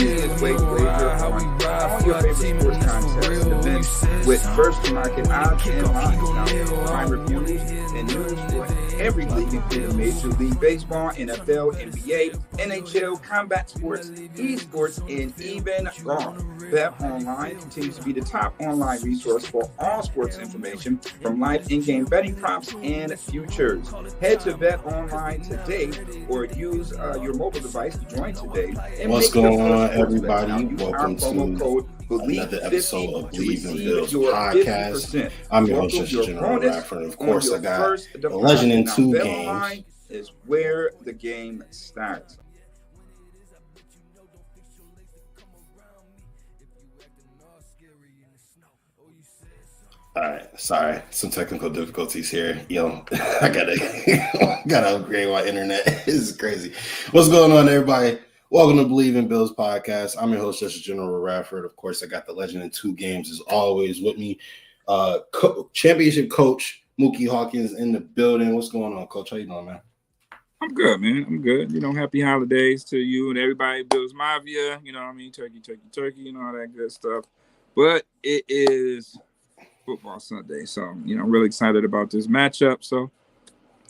easiest way to wager on all your favorite sports contests and events with first-to-market odds and lines. Now, find reviews and news for every league, including Major League Baseball, NFL, NBA, NHL, combat sports, esports, and even golf. Bet Online continues to be the top online resource for all sports information, from live in-game betting props and futures. Head to Bet Online today or use your mobile device to join today. And what's going on, everybody? Welcome to another episode of BLEAV and Bills podcast. I'm your host, General Radford. Of course, I got the Legend in 2 games. Is where the game starts. All right, sorry, some technical difficulties here. Yo, I gotta upgrade my internet. This is crazy. What's going on, everybody? Welcome to BLEAV in Bills podcast. I'm your host, General Radford. Of course, I got the Legend in 2 games as always with me. Championship coach Mookie Hawkins in the building. What's going on, Coach? How you doing, man? I'm good, man. I'm good. Happy holidays to you and everybody. Bills Mafia, turkey, and all that good stuff. But it is football Sunday, so I'm really excited about this matchup. So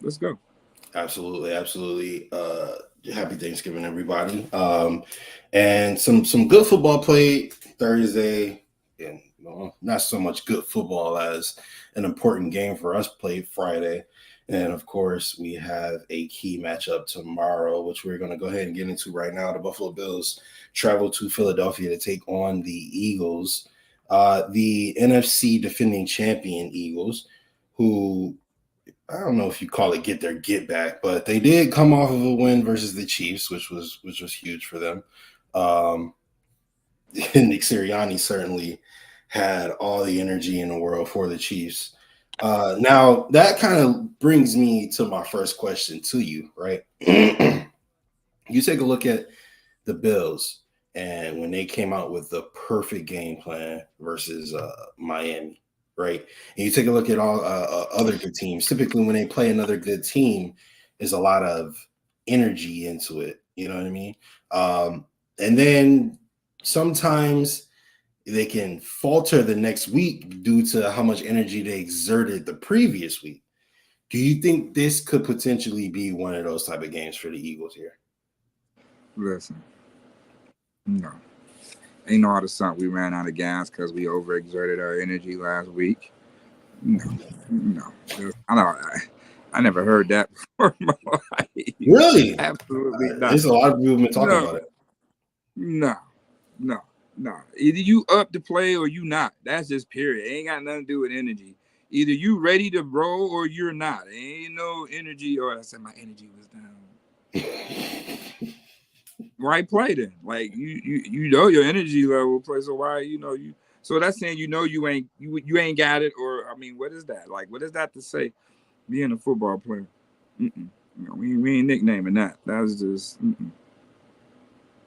let's go. Absolutely. Happy Thanksgiving, everybody. And some good football played Thursday, and not so much good football as an important game for us played Friday. And of course, we have a key matchup tomorrow, which we're going to go ahead and get into right now. The Buffalo Bills travel to Philadelphia to take on the Eagles. The NFC defending champion Eagles, who I don't know if you call it get their get back, but they did come off of a win versus the Chiefs, which was huge for them. Nick Sirianni certainly had all the energy in the world for the Chiefs. Now that kind of brings me to my first question to you, right? You take a look at the Bills. And when they came out with the perfect game plan versus Miami, right? And you take a look at all other good teams. Typically, when they play another good team, there's a lot of energy into it. You know what I mean? And then sometimes they can falter the next week due to how much energy they exerted the previous week. Do you think this could potentially be one of those type of games for the Eagles here? Listen. No. Ain't no other something we ran out of gas because we overexerted our energy last week. No. I never heard that before in my life. Really? Absolutely not. There's a lot of people been talking about it. No. Either you up to play or you not. That's just period. It ain't got nothing to do with energy. Either you ready to roll or you're not. Ain't no energy. Or I said my energy was down. Right play then. Like you know your energy level play. So why you so that's saying you ain't got it, or I mean, what is that? Like, what is that to say being a football player? We ain't nicknaming that. That's just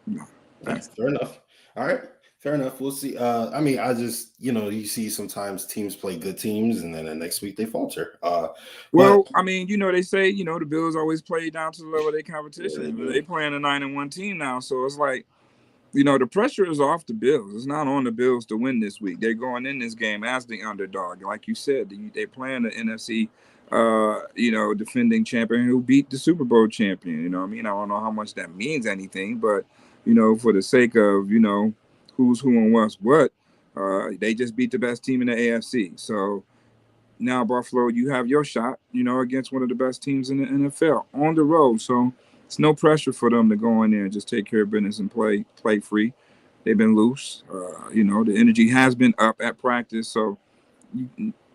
no. That's fair enough. All right. Fair enough. We'll see. I mean, I just, you see sometimes teams play good teams and then the next week they falter. I mean, they say, the Bills always play down to the level of their competition. Yeah, they playing a 9-1 team now. So it's like, the pressure is off the Bills. It's not on the Bills to win this week. They're going in this game as the underdog. Like you said, they playing the NFC, defending champion who beat the Super Bowl champion. I mean, I don't know how much that means anything, but, for the sake of, who's who and what's what. They just beat the best team in the AFC. So now, Buffalo, you have your shot, against one of the best teams in the NFL on the road. So it's no pressure for them to go in there and just take care of business and play free. They've been loose. The energy has been up at practice. So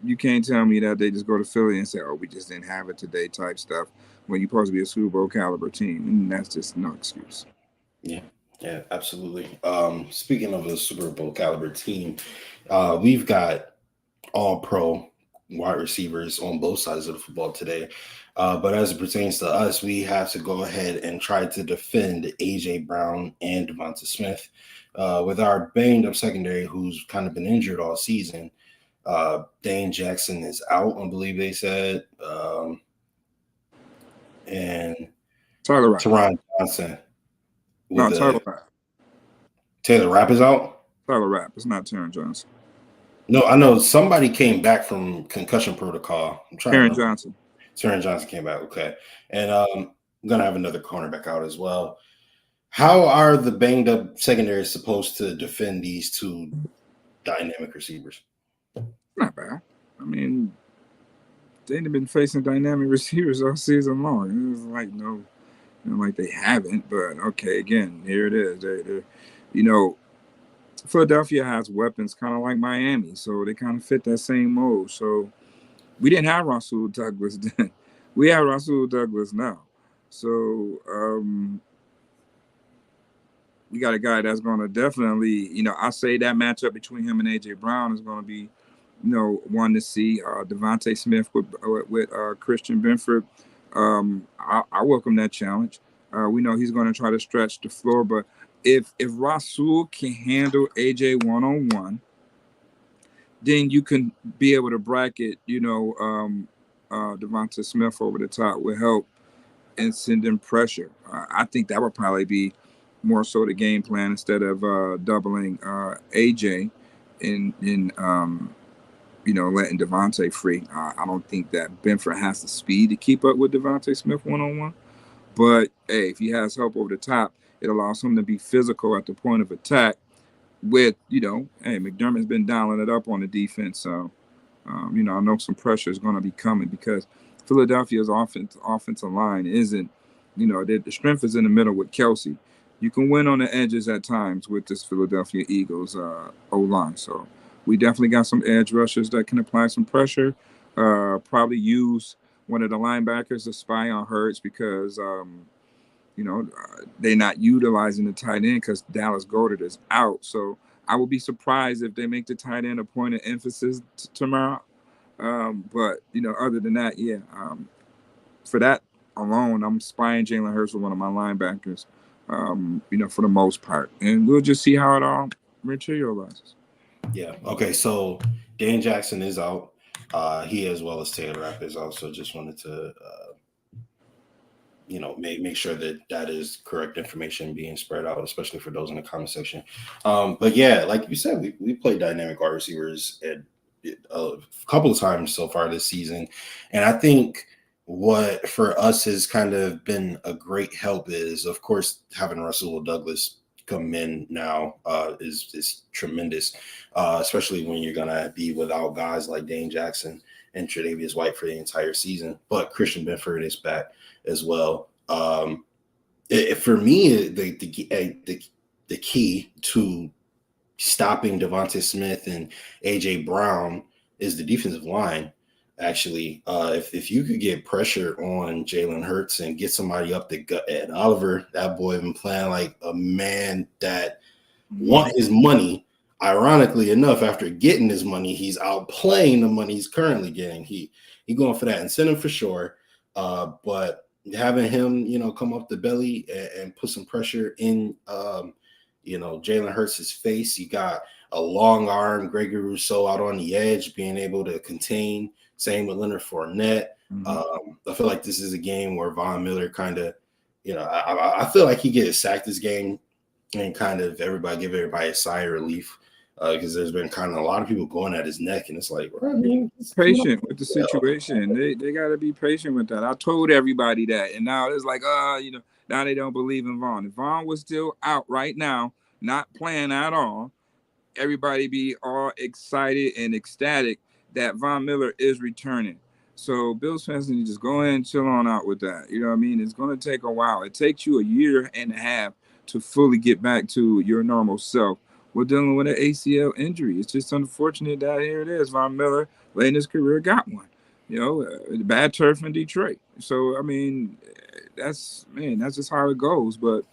you can't tell me that they just go to Philly and say, oh, we just didn't have it today type stuff when you're supposed to be a Super Bowl caliber team. And that's just no excuse. Yeah, absolutely. Speaking of a Super Bowl caliber team, we've got all pro wide receivers on both sides of the football today. But as it pertains to us, we have to go ahead and try to defend A.J. Brown and Devonta Smith with our banged up secondary who's kind of been injured all season. Dane Jackson is out, I believe they said. And Tyler Teron Johnson. No, Tyler. Taylor Rapp is out? Tyler Rapp. It's not Taron Johnson. No, I know somebody came back from concussion protocol. I'm trying to remember. Johnson. Taron Johnson came back. Okay. And I'm going to have another cornerback out as well. How are the banged up secondaries supposed to defend these two dynamic receivers? Not bad. I mean, they've been facing dynamic receivers all season long. It's like like they haven't, but okay, again, here it is. They're Philadelphia has weapons kind of like Miami, so they kind of fit that same mold. So we didn't have Rasul Douglas then. We have Rasul Douglas now. So we got a guy that's going to definitely, I say that matchup between him and AJ Brown is going to be, one to see. Devontae Smith with Christian Benford. I welcome that challenge. We know he's going to try to stretch the floor, but if Rasul can handle AJ one-on-one, then you can be able to bracket, Devontae Smith over the top with help and send in pressure. I think that would probably be more so the game plan instead of doubling AJ in letting Devontae free. I don't think that Benford has the speed to keep up with Devontae Smith one-on-one. But, hey, if he has help over the top, it allows him to be physical at the point of attack with, McDermott's been dialing it up on the defense. So, I know some pressure is going to be coming because Philadelphia's offensive line isn't, the strength is in the middle with Kelsey. You can win on the edges at times with this Philadelphia Eagles O-line. So we definitely got some edge rushers that can apply some pressure. Probably use one of the linebackers to spy on Hurts because, they're not utilizing the tight end because Dallas Goedert is out. So I would be surprised if they make the tight end a point of emphasis tomorrow. But, other than that, yeah, for that alone, I'm spying Jalen Hurts with one of my linebackers, for the most part. And we'll just see how it all materializes. Yeah. Okay. So Dane Jackson is out. He as well as Taylor Rapp is also just wanted to, make sure that is correct information being spread out, especially for those in the comment section. But yeah, like you said, we played dynamic wide receivers a couple of times so far this season. And I think what for us has kind of been a great help is, of course, having Rasul Douglas come in now is tremendous, especially when you're going to be without guys like Dane Jackson and Tre'Davious White for the entire season. But Christian Benford is back as well. For me, the key to stopping Devontae Smith and AJ Brown is the defensive line. Actually, if you could get pressure on Jalen Hurts and get somebody up the gut, and Oliver, that boy been playing like a man that want his money. Ironically enough, after getting his money, he's outplaying the money he's currently getting. He going for that incentive for sure. But having him, come up the belly and put some pressure in, Jalen Hurts' face. You got a long arm, Gregory Rousseau out on the edge, being able to contain. Same with Leonard Fournette. I feel like this is a game where Von Miller kind of, I feel like he gets sacked this game and kind of give everybody a sigh of relief because there's been kind of a lot of people going at his neck, and it's like, patient with the situation. They got to be patient with that. I told everybody that, and now it's like, now they don't believe in Vaughn. If Vaughn was still out right now, not playing at all, everybody be all excited and ecstatic that Von Miller is returning. So Bills fans need to just go ahead and chill on out with that. You know what I mean? It's going to take a while. It takes you a year and a half to fully get back to your normal self. We're dealing with an ACL injury. It's just unfortunate that here it is. Von Miller, late in his career, got one. Bad turf in Detroit. So, I mean, that's just how it goes. But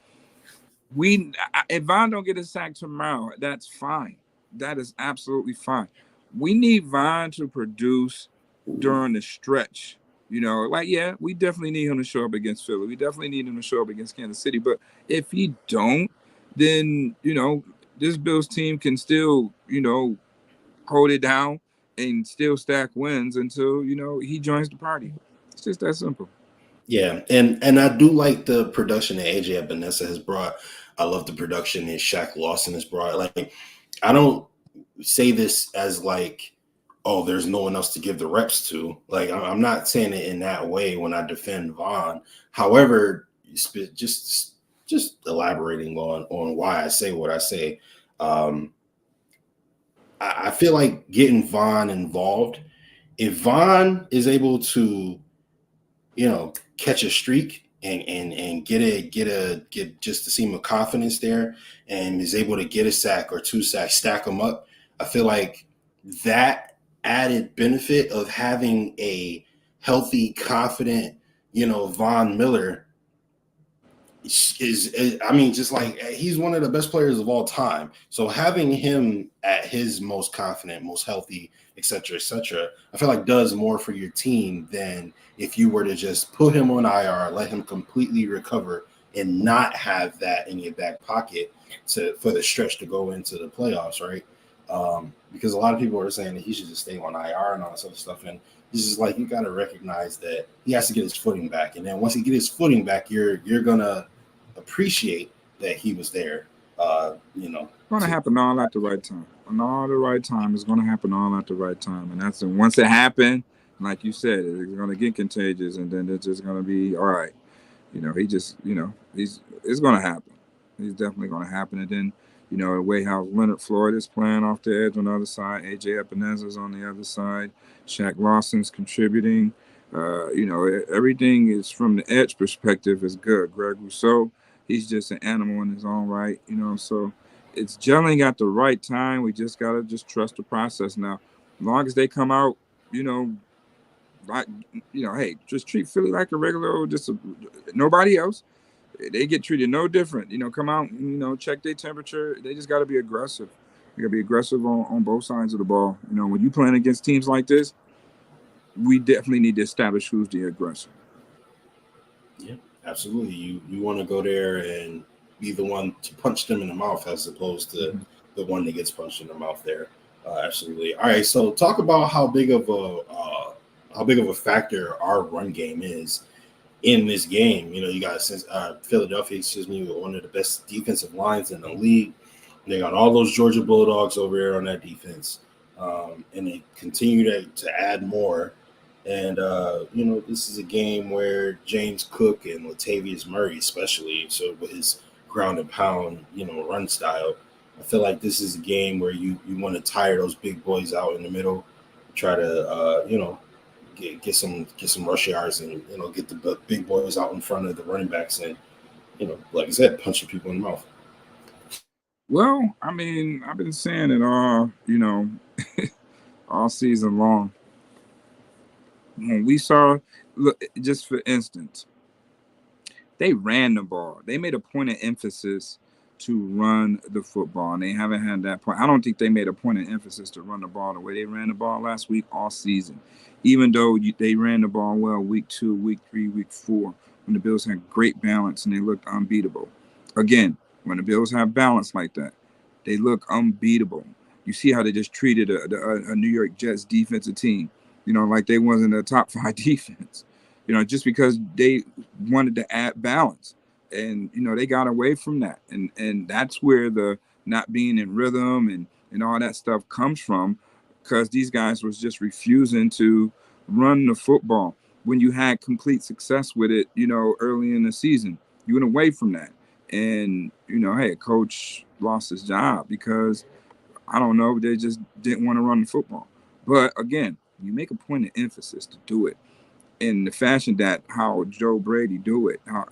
if Von don't get a sack tomorrow, that's fine. That is absolutely fine. We need Von to produce during the stretch. We definitely need him to show up against Philly. We definitely need him to show up against Kansas City. But if he don't, then, this Bills team can still, hold it down and still stack wins until, he joins the party. It's just that simple. Yeah, and I do like the production that AJ Epenesa has brought. I love the production that Shaq Lawson has brought. Like, I don't say this as like, oh, there's no one else to give the reps to. Like, I'm not saying it in that way when I defend Von. However, just elaborating on why I say what I say. I feel like getting Von involved. If Von is able to, catch a streak and get just a seam of confidence there, and is able to get a sack or 2 sacks, stack them up, I feel like that added benefit of having a healthy, confident, Von Miller is I mean, just like he's one of the best players of all time. So having him at his most confident, most healthy, et cetera, I feel like does more for your team than if you were to just put him on IR, let him completely recover, and not have that in your back pocket for the stretch to go into the playoffs, right? Because a lot of people are saying that he should just stay on IR and all this other stuff. And this is like, you got to recognize that he has to get his footing back. And then once he gets his footing back, you're going to appreciate that he was there. It's going to happen all at the right time. And all the right time is going to happen all at the right time. And once it happened, like you said, it's going to get contagious, and then it's just going to be all right. It's going to happen. He's definitely going to happen. And then, the way how Leonard Floyd is playing off the edge on the other side, AJ Epinezer's on the other side, Shaq Lawson's contributing. Everything is from the edge perspective is good. Greg Rousseau, he's just an animal in his own right, so it's gelling at the right time. We just got to trust the process now. As long as they come out, hey, just treat Philly like a regular, nobody else. They get treated no different. Come out, check their temperature. They just got to be aggressive. You got to be aggressive on both sides of the ball. When you playing against teams like this, we definitely need to establish who's the aggressor. Yeah, absolutely. You want to go there and be the one to punch them in the mouth as opposed to the one that gets punched in the mouth there. Absolutely. All right, so talk about how big of a factor our run game is in this game. You got Philadelphia, one of the best defensive lines in the league. They got all those Georgia Bulldogs over there on that defense, and they continue to add more. And, this is a game where James Cook and Latavius Murray, especially, so with his ground and pound, run style, I feel like this is a game where you want to tire those big boys out in the middle, try to, get some rush yards and, get the big boys out in front of the running backs and, like I said, punching people in the mouth. Well, I mean, I've been saying it all, all season long. When we saw, look, just for instance, they ran the ball. They made a point of emphasis to run the football, and they haven't had that point. I don't think they made a point of emphasis to run the ball the way they ran the ball last week all season, even though they ran the ball well week 2, week 3, week 4, when the Bills had great balance and they looked unbeatable. Again, when the Bills have balance like that, they look unbeatable. You see how they just treated a New York Jets defensive team. Like they wasn't a top 5 defense, just because they wanted to add balance. And, they got away from that. And that's where the not being in rhythm and all that stuff comes from, because these guys was just refusing to run the football. When you had complete success with it, early in the season, you went away from that. And, hey, coach lost his job because, I don't know, they just didn't want to run the football. But again, you make a point of emphasis to do it in the fashion that how Joe Brady do it, how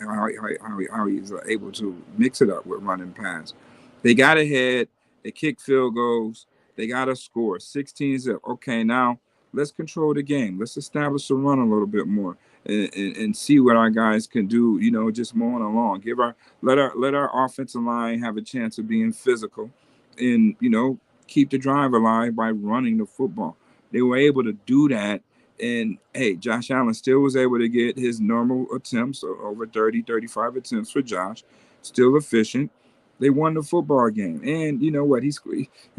he's able to mix it up with running pass. They got ahead, they kick field goals, they got to score 16-0. Okay, now let's control the game. Let's establish the run a little bit more and see what our guys can do. Just mowing along. Let our offensive line have a chance of being physical, and keep the drive alive by running the football. They were able to do that. And, hey, Josh Allen still was able to get his normal attempts, over 30, 35 attempts for Josh, still efficient. They won the football game. And you know what? He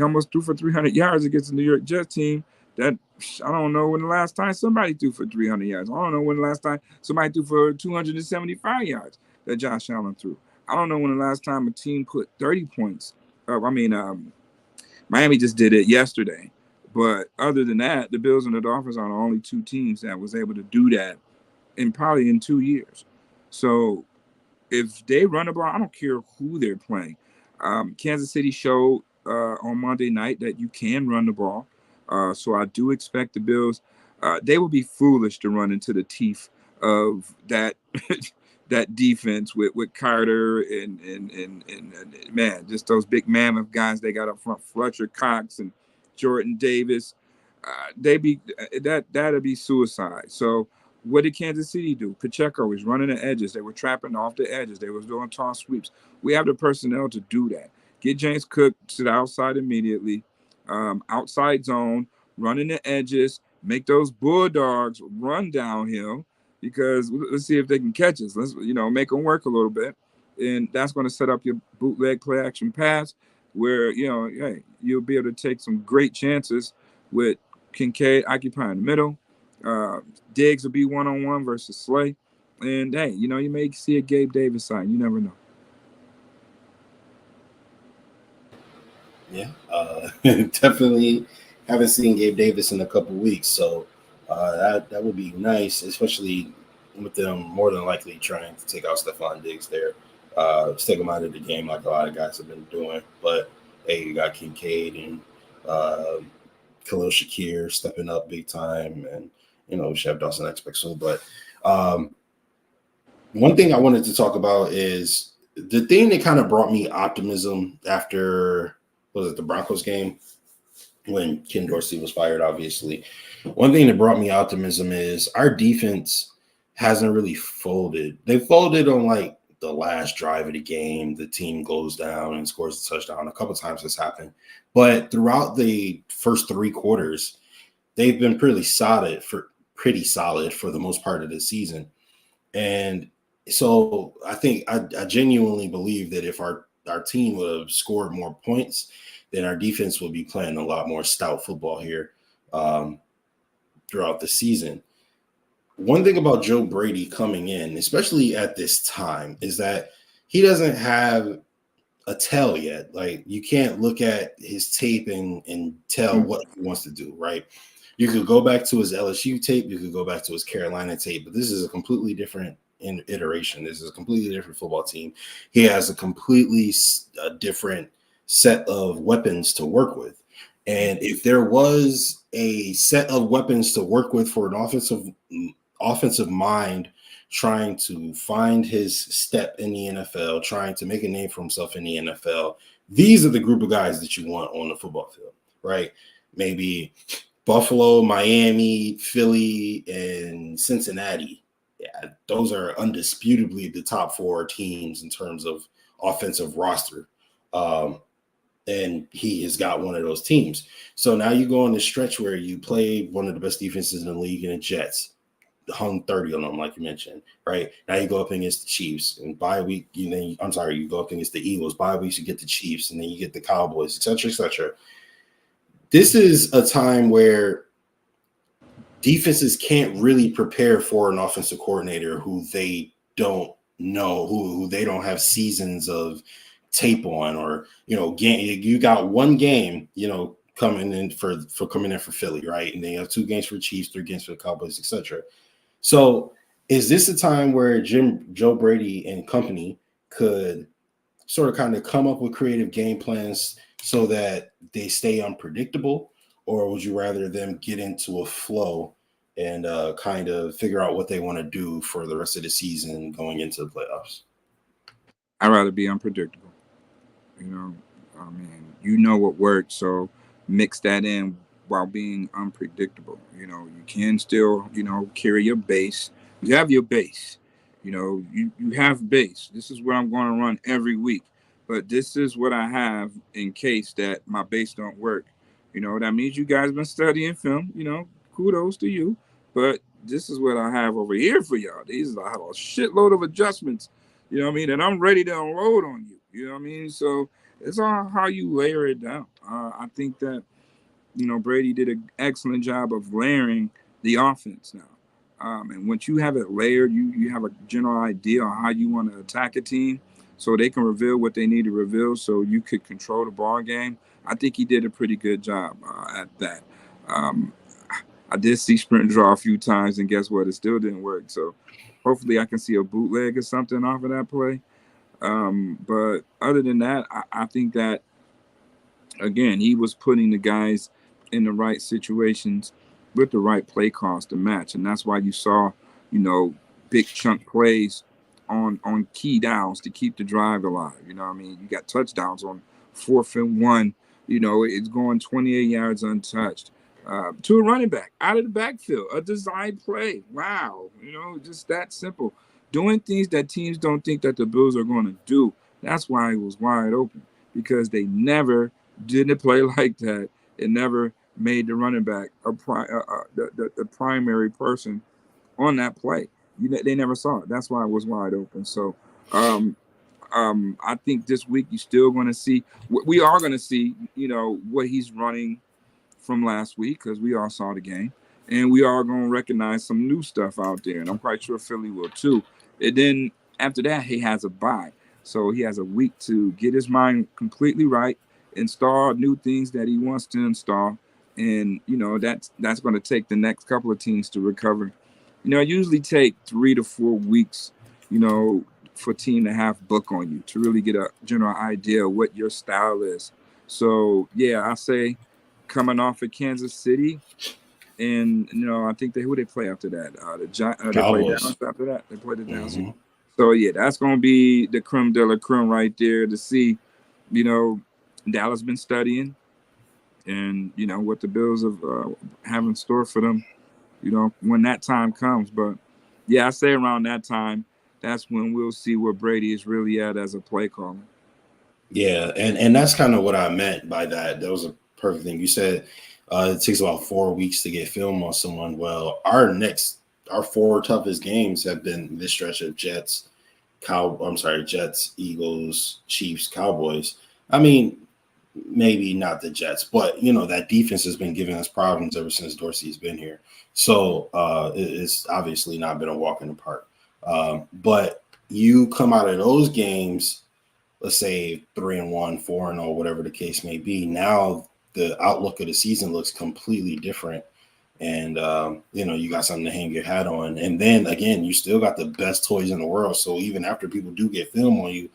almost threw for 300 yards against the New York Jets team. That, I don't know when the last time somebody threw for 300 yards. I don't know when the last time somebody threw for 275 yards that Josh Allen threw. I don't know when the last time a team put 30 points up. I mean, Miami just did it yesterday. But other than that, the Bills and the Dolphins are the only two teams that was able to do that probably in 2 years. So if they run the ball, I don't care who they're playing. Kansas City showed on Monday night that you can run the ball. So I do expect the Bills. They would be foolish to run into the teeth of that that defense with Carter and man, just those big mammoth guys they got up front, Fletcher Cox and Jordan Davis. They be that'd be suicide. So what did Kansas City do? Pacheco was running the edges. They were trapping off the edges. They was doing toss sweeps. We have the personnel to do that. Get James Cook to the outside immediately, outside zone, running the edges, make those Bulldogs run downhill because let's see if they can catch us. Let's make them work a little bit, and that's going to set up your bootleg play action pass where hey, you'll be able to take some great chances with Kincaid occupying the middle. Diggs will be one-on-one versus Slay. And, hey, you may see a Gabe Davis sign. You never know. Yeah, definitely haven't seen Gabe Davis in a couple weeks. So that would be nice, especially with them more than likely trying to take out Stephon Diggs there. Stick him out of the game like a lot of guys have been doing. But, hey, you got Kincaid and Khalil Shakir stepping up big time, and Chef Dawson expects so. But one thing I wanted to talk about is the thing that kind of brought me optimism after the Broncos game when Ken Dorsey was fired. Obviously, one thing that brought me optimism is our defense hasn't really folded. They folded on like the last drive of the game. The team goes down and scores a touchdown. A couple times this happened, but throughout the first 3 quarters, they've been pretty solid for the most part of the season. And so I think I genuinely believe that if our team would have scored more points, then our defense will be playing a lot more stout football here throughout the season. One thing about Joe Brady coming in, especially at this time, is that he doesn't have a tell yet. Like, you can't look at his tape and tell what he wants to do, right? You could go back to his LSU tape. You could go back to his Carolina tape. But this is a completely different iteration. This is a completely different football team. He has a completely different set of weapons to work with. And if there was a set of weapons to work with for an offensive mind trying to find his step in the NFL, trying to make a name for himself in the NFL, these are the group of guys that you want on the football field, right? Maybe Buffalo, Miami, Philly, and Cincinnati. Yeah, those are undisputably the top 4 teams in terms of offensive roster. And he has got one of those teams. So now you go on this stretch where you play one of the best defenses in the league in the Jets, hung 30 on them, like you mentioned, right? Now you go up against the Chiefs, and bye week, you go up against the Eagles. Bye weeks, you get the Chiefs, and then you get the Cowboys, et cetera, et cetera. This is a time where defenses can't really prepare for an offensive coordinator who they don't know, who they don't have seasons of tape on, or you got one game coming in for Philly, right? And they have 2 games for Chiefs, 3 games for the Cowboys, etc. So is this a time where Joe Brady and company could sort of kind of come up with creative game plans so that they stay unpredictable, or would you rather them get into a flow and kind of figure out what they want to do for the rest of the season going into the playoffs? I'd rather be unpredictable. What works, so mix that in while being unpredictable. You can still, carry your base. You have your base. You have base. This is what I'm going to run every week. But this is what I have in case that my base don't work. That means you guys been studying film. Kudos to you. But this is what I have over here for y'all. I have a shitload of adjustments. And I'm ready to unload on you. You know what I mean? So it's all how you layer it down. I think that, Brady did an excellent job of layering the offense now. And once you have it layered, you have a general idea on how you want to attack a team. so they can reveal what they need to reveal so you could control the ball game. I think he did a pretty good job at that. Um, I did see sprint draw a few times, and guess what? It still didn't work. So hopefully I can see a bootleg or something off of that play. But other than that, I think that, again, he was putting the guys in the right situations with the right play calls to match, and that's why you saw, big chunk plays on key downs to keep the drive alive. I mean, you got touchdowns on 4th and 1. It's going 28 yards untouched. To a running back out of the backfield, a design play. Wow, just that simple. Doing things that teams don't think that the Bills are going to do. That's why it was wide open, because they never didn't play like that. It never made the running back the primary person on that play. They never saw it. That's why it was wide open. So I think this week you're still going to see. We are going to see, what he's running from last week, because we all saw the game, and we are going to recognize some new stuff out there, and I'm quite sure Philly will too. And then after that, he has a bye, so he has a week to get his mind completely right, install new things that he wants to install, and that's going to take the next couple of teams to recover. It usually take 3 to 4 weeks, for a team to have book on you to really get a general idea of what your style is. So yeah, I say, coming off of Kansas City, and I think who they play after that. They play Dallas after that. They play the Dallas. Mm-hmm. So yeah, that's gonna be the creme de la creme right there to see. Dallas been studying, and what the Bills have in store for them. When that time comes. But yeah, I say around that time, that's when we'll see where Brady is really at as a play caller. Yeah, and that's kind of what I meant by that. That was a perfect thing. You said it takes about 4 weeks to get film on someone. Well, our 4 toughest games have been this stretch of Jets, Eagles, Chiefs, Cowboys. I mean, maybe not the Jets, but that defense has been giving us problems ever since Dorsey's been here. So it's obviously not been a walk in the park. But you come out of those games, let's say 3-1, 4-0, whatever the case may be. Now the outlook of the season looks completely different. And, you got something to hang your hat on. And then, again, you still got the best toys in the world. So even after people do get film on you, you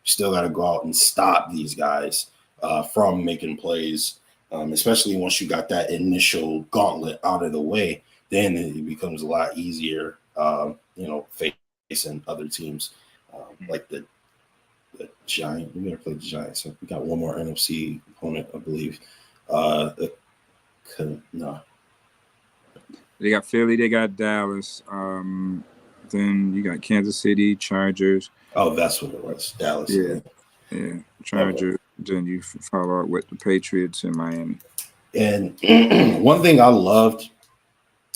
still got to go out and stop these guys from making plays, especially once you got that initial gauntlet out of the way. Then it becomes a lot easier, facing other teams like the Giants. We're going to play the Giants. So we got one more NFC opponent, I believe. No. They got Philly, they got Dallas. Then you got Kansas City, Chargers. Oh, that's what it was. Dallas. Yeah. Chargers. Okay. Then you follow up with the Patriots in Miami. And one thing I loved,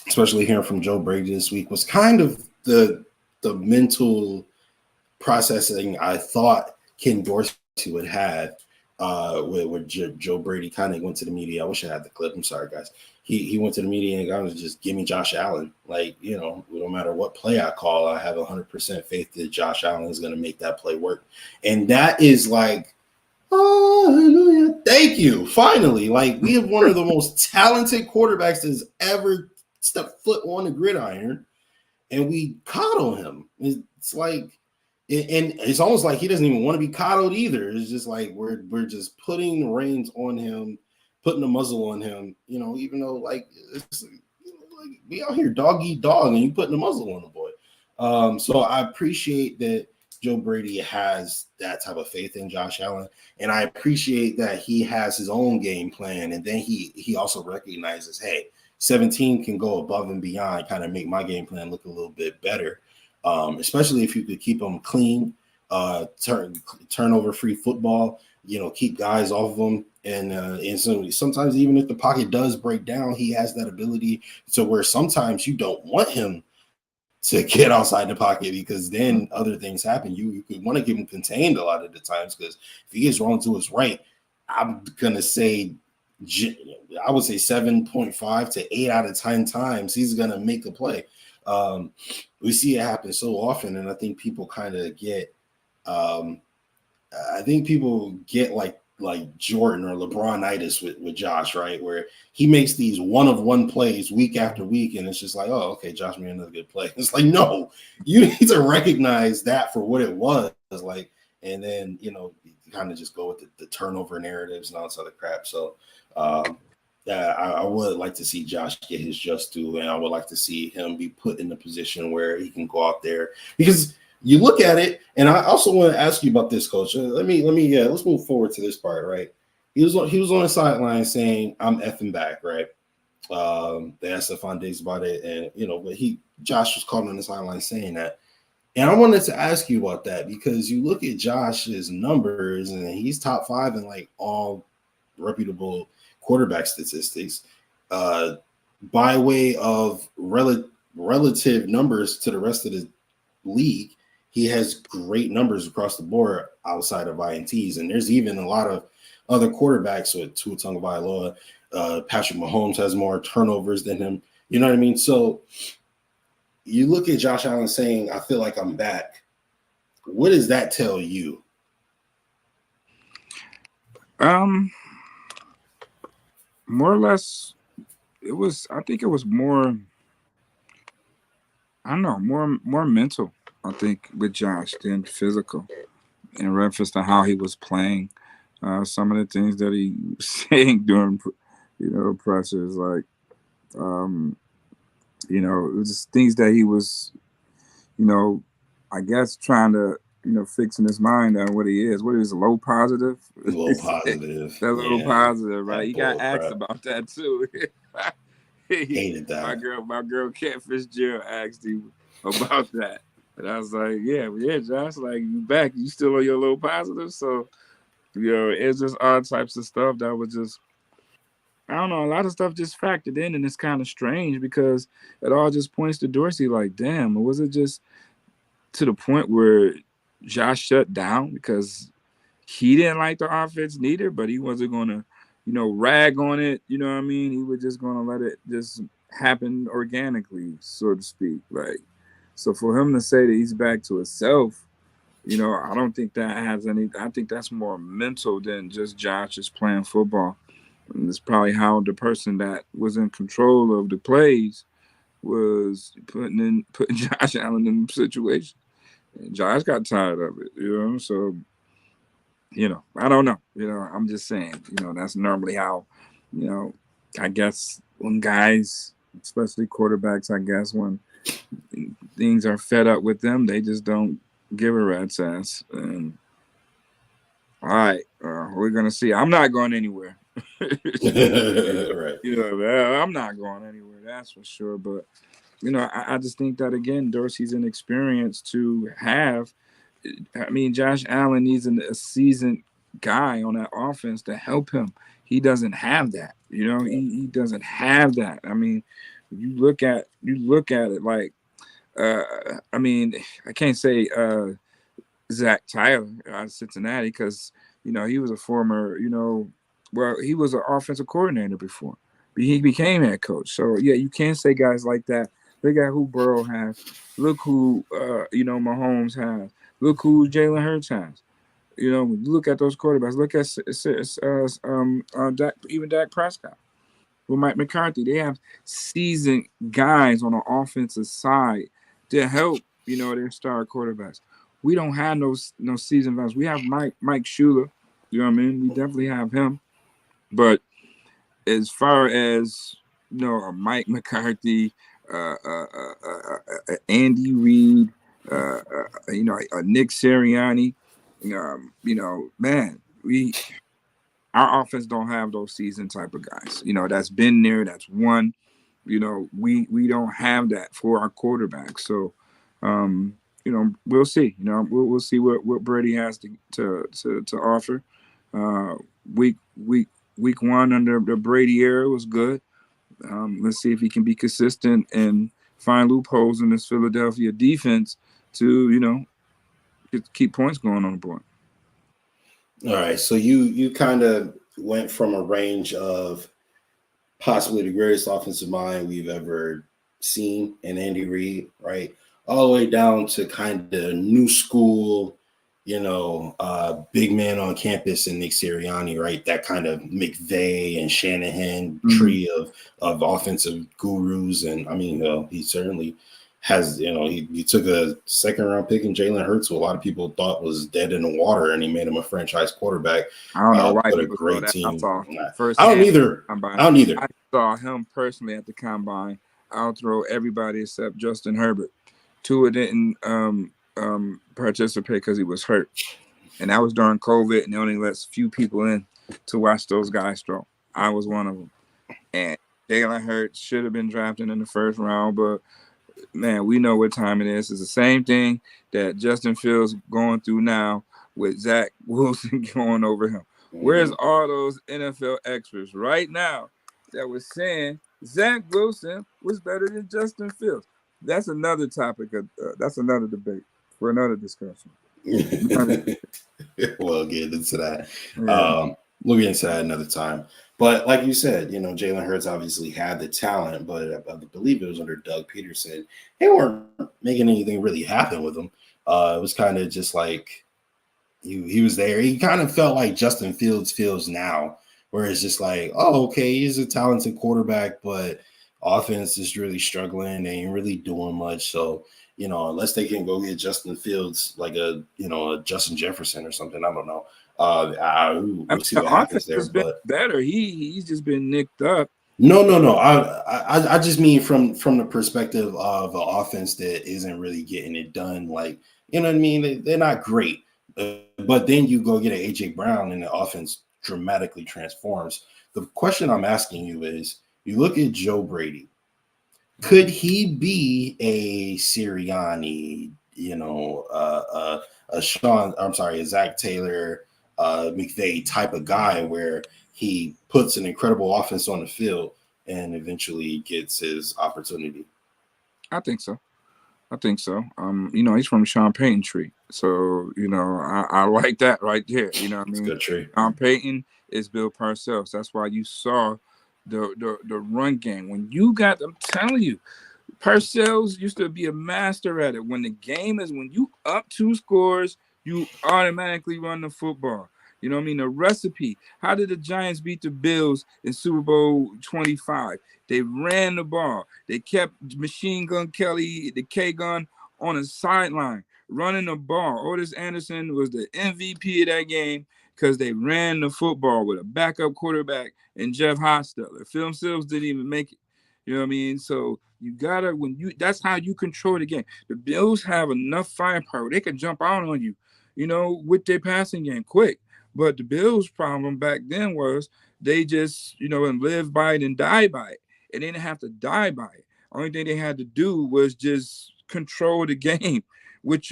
especially hearing from Joe Brady this week, was kind of the mental processing I thought Ken Dorsey would have with Joe Brady kind of went to the media. I wish I had the clip. I'm sorry, guys. He went to the media and got to just give me Josh Allen. Like, no matter what play I call, I have 100% faith that Josh Allen is going to make that play work. And that is like, hallelujah. Thank you. Finally, like, we have one of the most talented quarterbacks that's ever stepped foot on the gridiron, and we coddle him. It's like, and it's almost like he doesn't even want to be coddled either. It's just like we're just putting the reins on him, putting the muzzle on him, even though like we out here dog eat dog, and you putting the muzzle on the boy. So I appreciate that Joe Brady has that type of faith in Josh Allen, and I appreciate that he has his own game plan, and then he also recognizes, hey, 17 can go above and beyond, kind of make my game plan look a little bit better. Especially if you could keep them clean, turnover-free football, keep guys off of them. And so sometimes even if the pocket does break down, he has that ability to where sometimes you don't want him to get outside the pocket, because then other things happen. You could want to keep him contained a lot of the times, because if he gets wrong to his right, I'm going to say, I would say 7.5 to 8 out of 10 times he's going to make a play. We see it happen so often, and I think people kind of get I think people get like Jordan or LeBron-itis with Josh, right? Where he makes these one-of-one plays week after week, and it's just like, oh, okay, Josh made another good play. It's like, no, you need to recognize that for what it was, like, and then you kind of just go with the turnover narratives and all this other crap. So, yeah, I would like to see Josh get his just due, and I would like to see him be put in a position where he can go out there, because you look at it, and I also want to ask you about this, Coach. Let's move forward to this part, right? He was on the sideline saying, "I'm effing back," right? They asked Stephon Diggs about it, and but Josh was caught on the sideline saying that, and I wanted to ask you about that because you look at Josh's numbers, and he's top 5 in like all reputable quarterback statistics, by way of relative numbers to the rest of the league. He has great numbers across the board outside of INTs. And there's even a lot of other quarterbacks with Tua Tagovailoa. Patrick Mahomes has more turnovers than him. You know what I mean? So you look at Josh Allen saying, "I feel like I'm back." What does that tell you? More or less, I think it was more, I don't know, more mental, I think, with Josh than physical, in reference to how he was playing. Some of the things that he was saying during, pressers, like, it was just things that he was, I guess trying to, fix in his mind on what he is. What is low positive? Low positive. That little positive, right? He got asked crap about that too. Hated that. My girl Cat Fitzgerald asked him about that. And I was like, yeah, Josh, like, you back. You still on your low positive? So, it's just all types of stuff that was just, I don't know, a lot of stuff just factored in, and it's kind of strange because it all just points to Dorsey like, damn, was it just to the point where Josh shut down because he didn't like the offense neither, but he wasn't going to, rag on it. You know what I mean? He was just going to let it just happen organically, so to speak. Like, so for him to say that he's back to himself, I don't think that has any. I think that's more mental than just Josh just playing football. And it's probably how the person that was in control of the plays was putting Josh Allen in the situation. And Josh got tired of it, So, I don't know. I'm just saying, that's normally how, I guess when guys, especially quarterbacks, I guess when things are fed up with them, they just don't give a rat's ass. And all right, we're gonna see. I'm not going anywhere. Right. I'm not going anywhere. That's for sure. But I just think that again, Dorsey's inexperience to have. I mean, Josh Allen needs a seasoned guy on that offense to help him. He doesn't have that. He doesn't have that. I mean, you look at it like, I mean, I can't say Zach Tyler out of Cincinnati because he was a former he was an offensive coordinator before. He became head coach. So yeah, you can't say guys like that. Look at who Burrow has. Look who Mahomes has. Look who Jalen Hurts has. When you look at those quarterbacks. Look at even Dak Prescott with Mike McCarthy. They have seasoned guys on the offensive side to help their star quarterbacks. We don't have no seasoned guys. We have Mike Shula. You know what I mean? We definitely have him. But as far as Mike McCarthy, Andy Reid, Nick Sirianni, man, our offense don't have those seasoned type of guys. That's been there, that's won. We don't have that for our quarterbacks. So, we'll see. We'll see what Brady has to offer. Week one under the Brady era was good. Let's see if he can be consistent and find loopholes in this Philadelphia defense to, keep points going on the board. All right. So you kind of went from a range of possibly the greatest offensive mind we've ever seen in Andy Reid, right? All the way down to kind of new school, big man on campus and Nick Sirianni, right? That kind of McVay and Shanahan Mhm. tree of offensive gurus. And I mean, he certainly has, he took a second round pick in Jalen Hurts, who a lot of people thought was dead in the water, and he made him a franchise quarterback. I don't know why Put a people thought great that. I team. saw I don't firsthand either. combine. I don't either. I saw him personally at the combine. I'll throw everybody except Justin Herbert. Tua didn't participate because he was hurt, and that was during COVID, and they only let few people in to watch those guys throw. I was one of them, and Jalen Hurts should have been drafted in the first round, but man, we know what time it is. It's the same thing that Justin Fields going through now with Zach Wilson going over him. Where's all those NFL experts right now that was saying Zach Wilson was better than Justin Fields? That's another topic. That's another debate for another discussion. We'll get into that. Yeah. We'll get into that another time. But like you said, Jalen Hurts obviously had the talent, but I believe it was under Doug Peterson. They weren't making anything really happen with him. It was kind of just like he was there. He kind of felt like Justin Fields feels now, where it's just like, oh, okay, he's a talented quarterback, but offense is really struggling. They ain't really doing much. So, unless they can go get Justin Fields like a Justin Jefferson or something, I don't know. We'll see what happens there. But better. He's just been nicked up. No. I just mean from the perspective of an offense that isn't really getting it done. Like, you know what I mean? They're not great. But then you go get an AJ Brown and the offense dramatically transforms. The question I'm asking you is, you look at Joe Brady. Could he be a Sirianni, a Zach Taylor, McVay type of guy where he puts an incredible offense on the field and eventually gets his opportunity? I think so. He's from Sean Payton tree. So, I like that right there. You know what I mean? Good tree. Sean Payton is Bill Parcells. That's why you saw the run game. When you got, I'm telling you, Parcells used to be a master at it. When you up 2 scores, you automatically run the football. You know what I mean? The recipe. How did the Giants beat the Bills in Super Bowl 25? They ran the ball. They kept Machine Gun Kelly, the K-Gun, on the sideline, running the ball. Otis Anderson was the MVP of that game because they ran the football with a backup quarterback and Jeff Hostetler. Phil Simms didn't even make it. You know what I mean? So you gotta that's how you control the game. The Bills have enough firepower. They can jump out on you, with their passing game quick. But the Bills' problem back then was they just, and live by it and die by it. And they didn't have to die by it. Only thing they had to do was just control the game with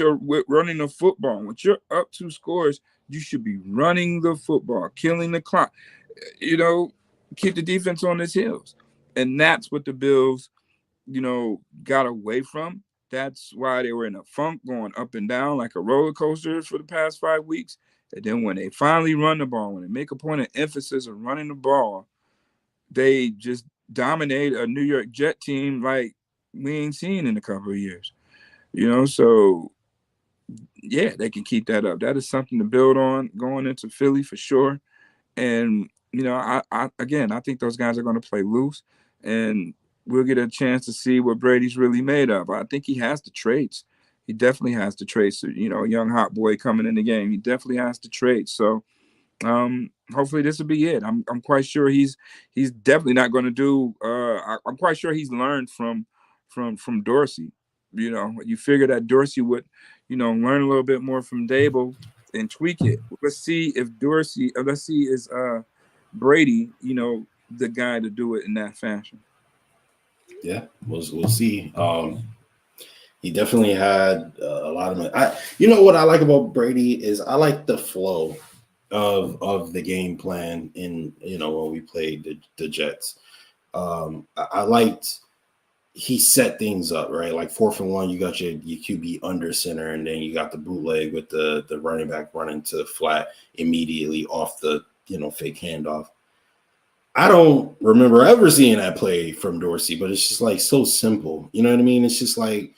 running the football. When you're up 2 scores, you should be running the football, killing the clock. Keep the defense on its heels. And that's what the Bills, got away from. That's why they were in a funk, going up and down like a roller coaster for the past 5 weeks. And then when they finally run the ball, when they make a point of emphasis of running the ball, they just dominate a New York Jet team like we ain't seen in a couple of years. So yeah, they can keep that up. That is something to build on going into Philly for sure. And I think those guys are going to play loose, and we'll get a chance to see what Brady's really made of. I think he has the traits. He definitely has the traits. Young hot boy coming in the game. He definitely has the traits. So hopefully this will be it. I'm quite sure he's definitely not going to do. I'm quite sure he's learned from Dorsey. You figure that Dorsey would, learn a little bit more from Dable and tweak it. Let's see if is Brady, the guy to do it in that fashion. Yeah, we'll see. He definitely had a lot of. What I like about Brady is I like the flow of the game plan in when we played the Jets. I liked he set things up right, like 4th and 1. You got your QB under center, and then you got the bootleg with the running back running to the flat immediately off the fake handoff. I don't remember ever seeing that play from Dorsey, but it's just like so simple. You know what I mean? It's just like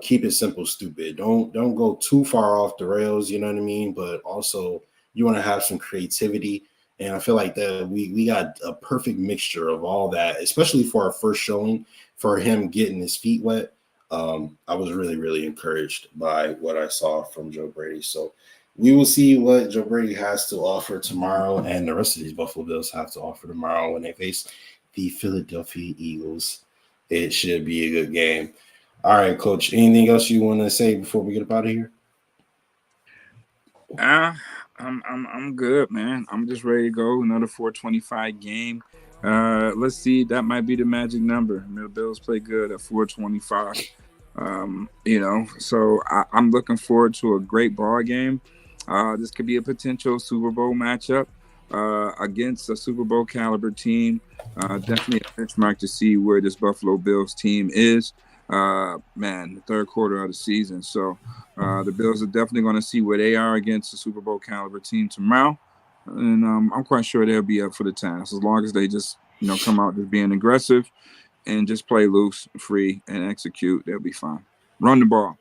keep it simple, stupid. Don't go too far off the rails, you know what I mean? But also you want to have some creativity. And I feel like that we got a perfect mixture of all that, especially for our first showing, for him getting his feet wet. I was really, really encouraged by what I saw from Joe Brady. So we will see what Joe Brady has to offer tomorrow, and the rest of these Buffalo Bills have to offer tomorrow when they face the Philadelphia Eagles. It should be a good game. All right, Coach. Anything else you want to say before we get up out of here? I'm good, man. I'm just ready to go. Another 425 game. Let's see. That might be the magic number. The Bills play good at 425. So I'm looking forward to a great ball game. This could be a potential Super Bowl matchup against a Super Bowl caliber team. Definitely a benchmark to see where this Buffalo Bills team is. The third quarter of the season. So the Bills are definitely going to see where they are against the Super Bowl caliber team tomorrow. And I'm quite sure they'll be up for the task as long as they just, come out just being aggressive and just play loose, free, and execute. They'll be fine. Run the ball.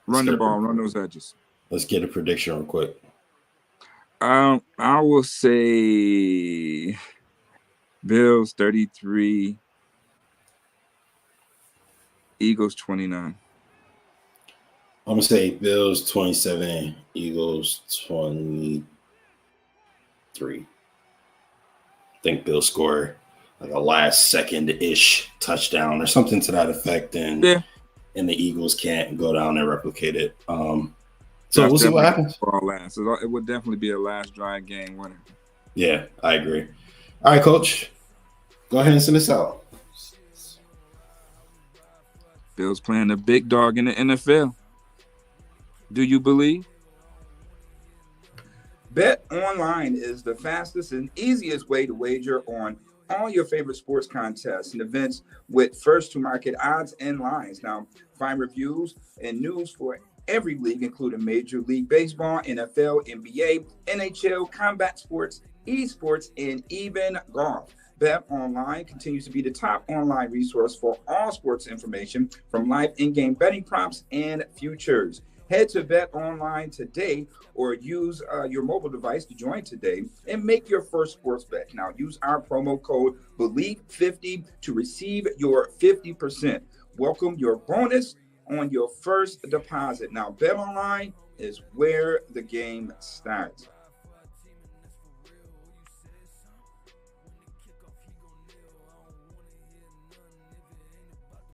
Run those edges. Let's get a prediction real quick. I will say Bills 33, Eagles 29. I'm going to say Bills 27, Eagles 23. I think Bills score like a last second-ish touchdown or something to that effect, and the Eagles can't go down and replicate it. So we'll see what happens. It would definitely be a last drive game winner. Yeah, I agree. All right, Coach. Go ahead and send us out. Bills playing the big dog in the NFL. Do you believe? Bet Online is the fastest and easiest way to wager on all your favorite sports contests and events with first-to-market odds and lines. Now, find reviews and news for every league, including Major League Baseball, NFL, NBA, NHL, combat sports, esports, and even golf. Bet Online continues to be the top online resource for all sports information, from live in-game betting props and futures. Head to Bet Online today or use your mobile device to join today and make your first sports bet. Now, use our promo code BLEAV50 to receive your 50%. Welcome your bonus on your first deposit. Now, Bet Online is where the game starts.